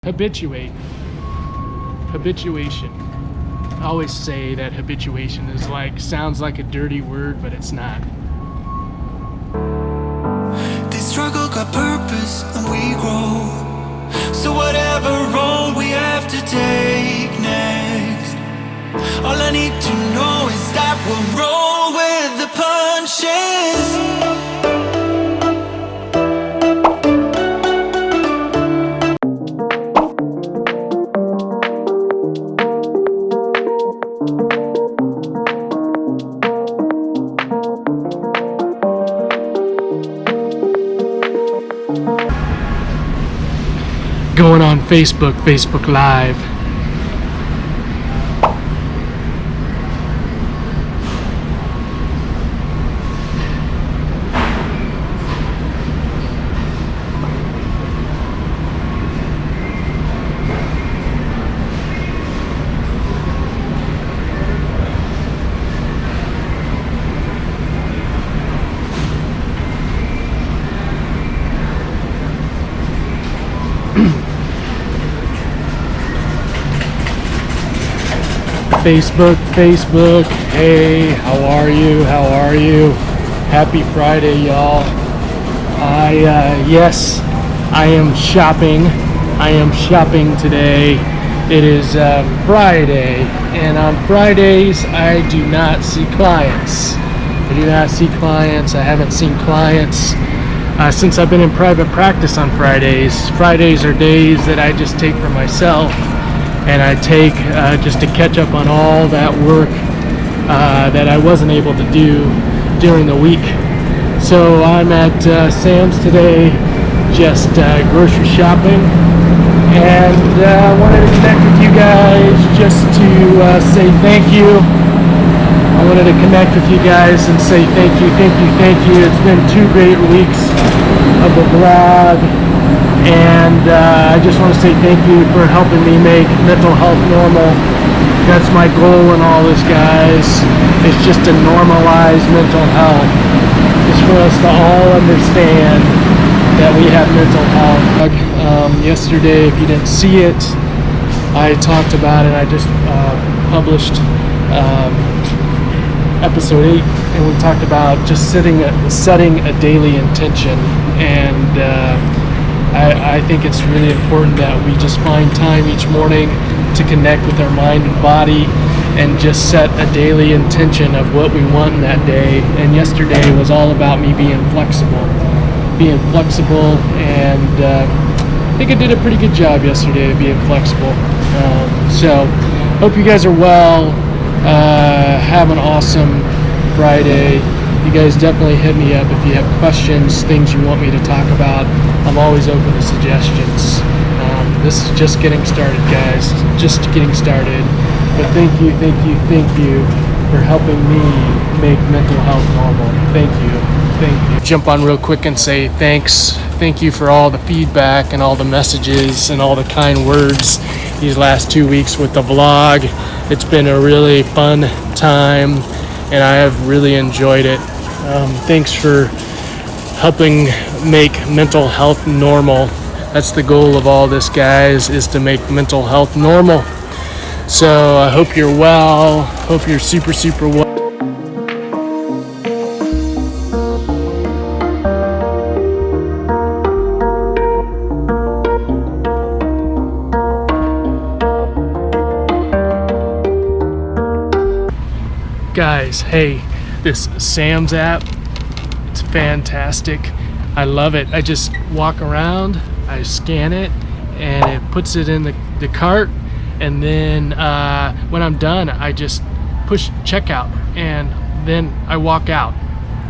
Habituate. Habituation. I always say that habituation is sounds like a dirty word, but it's not. This struggle got purpose and we grow. So whatever role we have to take next, all I need to know is that we'll roll with the punches. Going on Facebook Live. Facebook, hey, how are you? Happy Friday, y'all. Yes, I am shopping today. It is Friday, and on Fridays, I do not see clients. I haven't seen clients since I've been in private practice on Fridays. Fridays are days that I just take for myself. And I take just to catch up on all that work that I wasn't able to do during the week. So I'm at SAMS today, just grocery shopping, and I wanted to connect with you guys just to say thank you. I wanted to connect with you guys and say thank you. It's been 2 great weeks of the vlog. And I just want to say thank you for helping me make mental health normal. That's my goal in all this, guys. It's just to normalize mental health. It's for us to all understand that we have mental health. Yesterday, if you didn't see it, I talked about it. I just published episode 8, and we talked about just setting a daily intention. And I think it's really important that we just find time each morning to connect with our mind and body and just set a daily intention of what we want in that day. And yesterday was all about me being flexible, and I think I did a pretty good job yesterday of being flexible. So hope you guys are well. Have an awesome Friday. You guys definitely hit me up if you have questions, things you want me to talk about. I'm always open to suggestions. This is just getting started, guys. Just getting started. But thank you for helping me make mental health normal. Thank you. Jump on real quick and say thanks. Thank you for all the feedback and all the messages and all the kind words these last 2 weeks with the vlog. It's been a really fun time, and I have really enjoyed it. Thanks for helping make mental health normal. That's the goal of all this, guys, is to make mental health normal. So I hope you're well. Hope you're super well. Guys, hey, this SAMS app, it's fantastic. I love it. I just walk around, I scan it, and it puts it in the cart, and then when I'm done, I just push checkout, and then I walk out.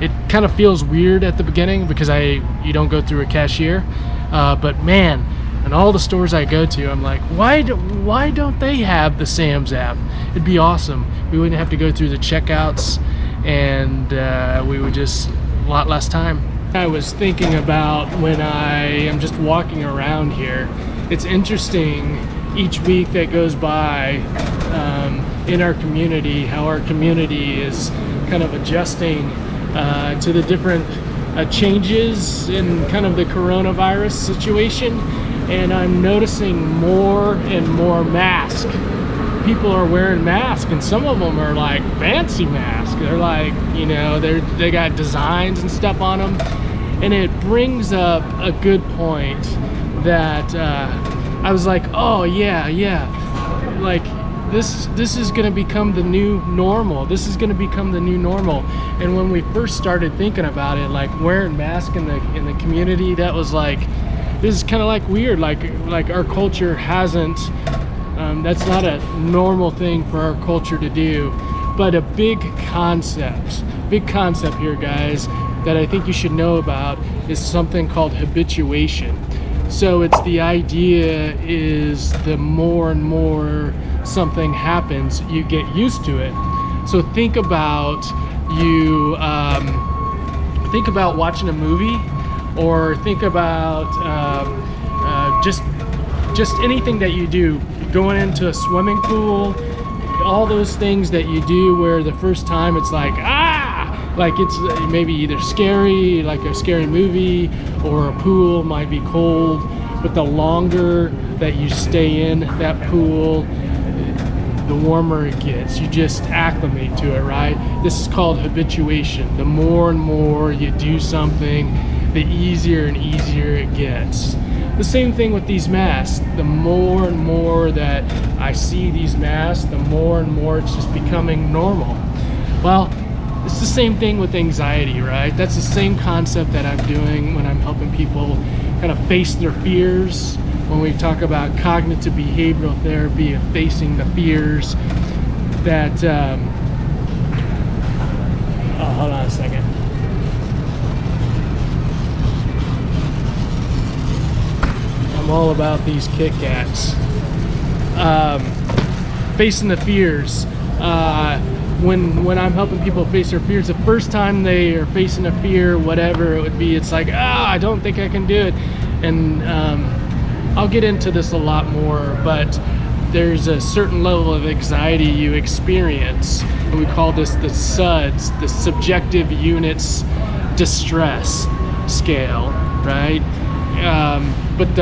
It kind of feels weird at the beginning because you don't go through a cashier, but man, in all the stores I go to, I'm like, why don't they have the SAMS app? It'd be awesome. We wouldn't have to go through the checkouts, and we would just a lot less time. I was thinking about when I am just walking around here. It's interesting each week that goes by in our community, how our community is kind of adjusting to the different changes in kind of the coronavirus situation. and I'm noticing more and more masks. People are wearing masks, and some of them are like fancy masks. They're like, you know, they got designs and stuff on them, and it brings up a good point that I was like, oh yeah, like this is gonna become the new normal. This is gonna become the new normal. And when we first started thinking about it, like wearing masks in the community, that was like, this is kind of like weird. Like our culture hasn't. That's not a normal thing for our culture to do. But a big concept here, guys, that I think you should know about is something called habituation. So it's the idea is the more and more something happens, you get used to it. So think about watching a movie, or think about just anything that you do, going into a swimming pool, all those things that you do where the first time it's like, like it's maybe either scary, like a scary movie, or a pool might be cold, but the longer that you stay in that pool, the warmer it gets. You just acclimate to it, right? This is called habituation. The more and more you do something, the easier and easier it gets. The same thing with these masks. The more and more that I see these masks, the more and more it's just becoming normal. Well, it's the same thing with anxiety, right? That's the same concept that I'm doing when I'm helping people kind of face their fears. When we talk about cognitive behavioral therapy of facing the fears that, oh, hold on a second. I'm all about these Kit Kats. Facing the fears. When I'm helping people face their fears, the first time they are facing a fear, whatever it would be, it's like, I don't think I can do it. And I'll get into this a lot more, but there's a certain level of anxiety you experience, and we call this the SUDS, the Subjective Units Distress Scale, right? But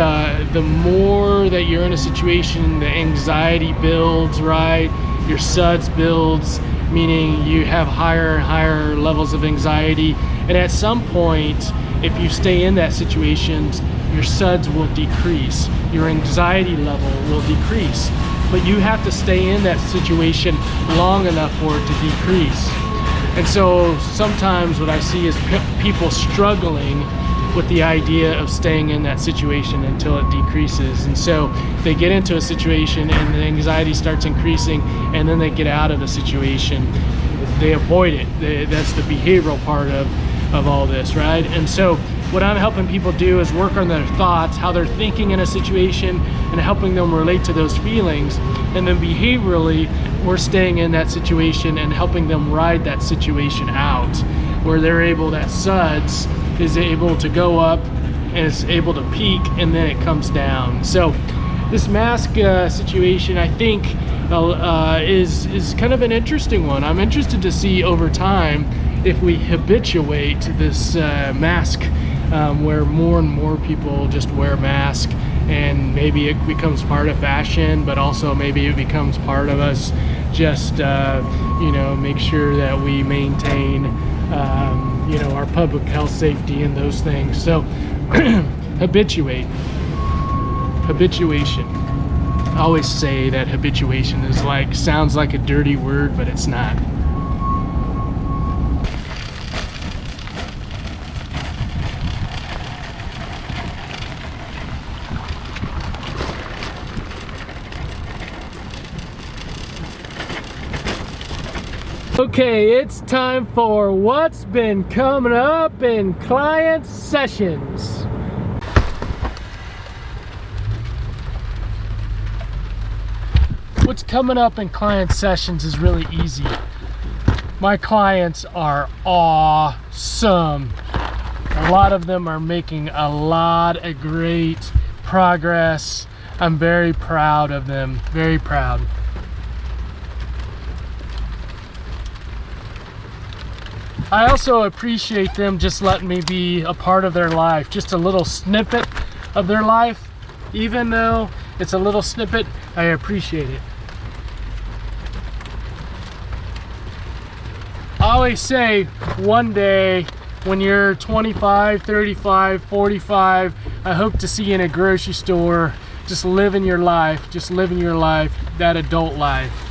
the more that you're in a situation, the anxiety builds, right? Your SUDS builds, meaning you have higher and higher levels of anxiety. And at some point, if you stay in that situation, your SUDS will decrease. Your anxiety level will decrease. But you have to stay in that situation long enough for it to decrease. And so sometimes what I see is people struggling with the idea of staying in that situation until it decreases. And so they get into a situation and the anxiety starts increasing, and then they get out of the situation. They avoid it. That's the behavioral part of all this, right? And so what I'm helping people do is work on their thoughts, how they're thinking in a situation, and helping them relate to those feelings. And then behaviorally, we're staying in that situation and helping them ride that situation out, where they're able, that SUDS is able to go up and it's able to peak, and then it comes down. So this mask situation, I think, is kind of an interesting one. I'm interested to see over time if we habituate this mask, where more and more people just wear masks, and maybe it becomes part of fashion, but also maybe it becomes part of us just make sure that we maintain our public health safety and those things. So habituation. I always say that habituation is sounds like a dirty word, but it's not. Okay, it's time for what's been coming up in client sessions. What's coming up in client sessions is really easy. My clients are awesome. A lot of them are making a lot of great progress. I'm very proud of them, very proud. I also appreciate them just letting me be a part of their life, just a little snippet of their life. Even though it's a little snippet, I appreciate it. I always say one day when you're 25, 35, 45, I hope to see you in a grocery store just living your life, that adult life.